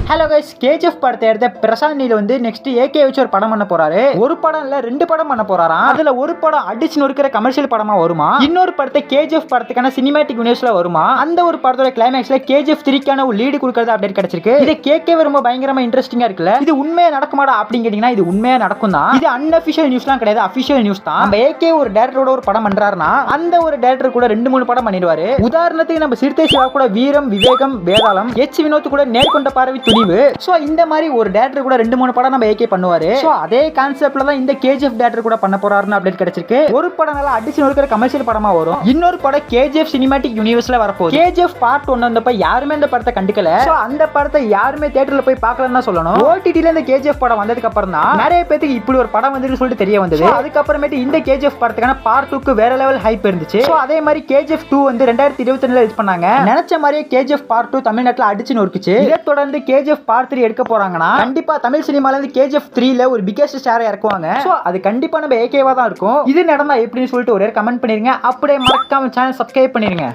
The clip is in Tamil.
ஹலோ கைஸ், கேஜிஎஃப் படத்தை எடுத்த பிரசாந்த் நீல் வந்து நெக்ஸ்ட் ஏகே வச்சு ஒரு படம் பண்ண போறாரு. ஒரு படம் இல்ல 2 படம் பண்ண போறாராம். அதுல ஒரு படம் அடிச்சு நொறுக்கிற கமர்ஷியல் படமா வருமா, இன்னொரு படத்தை கேஜிஎஃப் படத்துக்கான சினிமேட்டிக் யூனிவர்ஸ்ல வருமா, அந்த ஒரு படத்தோட கிளைமேக்ஸ்ல கேஜிஎஃப் 3க்கான ஒரு லீடு கொடுக்கறது அப்டேட் கிடைச்சிருக்கு. இது கேட்கவே ரொம்ப பயங்கரமா இன்ட்ரெஸ்டிங்கா இருக்குல்ல. இது உண்மையா நடக்குமாடா அப்படின்னு கேட்டீங்கன்னா இது உண்மையா நடக்கும் தான். இது அன்அஃபிஷியல் நியூஸ்லாம் கிடையாது, அஃபிஷியல் நியூஸ் தான். நம்ம ஏகே ஒரு டைரக்டரோட ஒரு படம் பண்றாருன்னா அந்த ஒரு டைரக்டர் கூட 2-3 படம் பண்ணிடுவாரு. உதாரணத்துக்கு நம்ம சிறுத்தை சிவா கூட வீரம், விவேகம், வேதாளம், எச் வினோத் கூட நேர்கொண்ட பார்வை, துணிவு. சோ இந்த மாதிரி ஒரு டைரக்டர் கூட 2-3 படம் நம்ம ஏகே பண்ணுவாரு. சோ அதே கான்செப்ட்ல தான் இந்த கேஜிஎஃப் டைரக்டர் கூட பண்ண போறாருன்னு அப்டேட் கிடைச்சிருக்கு. ஒரு படம் நல்லா அடிச்சு நொறுக்கிற கமர்ஷியல் படமா வரும். இன்னொரு படம் கேஜிஎஃப் சினிமேட்டிக் யூனிவர்ஸ்ல வரப்போகுது. கேஜிஎஃப் பார்ட் 1 வந்தப்ப யாருமே இந்த படத்தை கண்டுக்கல. சோ அந்த படத்தை யாருமே தியேட்டர்ல போய் பார்க்கலன்னு தான் சொல்லணும். ஓடிடில இந்த கேஜிஎஃப் படம் வந்ததுக்கு அப்புறம் தான் நிறைய பேருக்கு இப்படி ஒரு படம் வந்துன்னு சொல்லிட்டு தெரிய வந்தது. அதுக்கப்புறமேட்டு இந்த கேஜிஎஃப் படத்துக்கான பார்ட் 2க்கு வேற லெவல் ஹைப் இருந்துச்சு. சோ அதே மாதிரி கேஜிஎஃப் 2 வந்து 2022ல ரிலீஸ் பண்ணாங்க. நினைச்ச மாதிரியே கேஜிஎஃப் பார்ட் 2 தமிழ்நாட்டுல அடிச்சு நொறுக்குச்சு. இதை தொடர்ந்து கேஜிஎஃப் பார்ட் 3 எடுக்க போறாங்கன்னா கண்டிப்பா தமிழ் சினிமால இருந்து கேஜிஎஃப் 3ல ஒரு பிகெஸ்ட் ஸ்டாரை இறக்குவாங்க. சோ அது கண்டிப்பா நம்ம ஏகேவா தான் இருக்கும். இது நடந்தா எப்படின்னு சொல்லிட்டு ஒரே கமெண்ட் பண்ணிருங்க. அப்படியே மறக்காம சேனல் சப்ஸ்கிரைப் பண்ணிருங்க.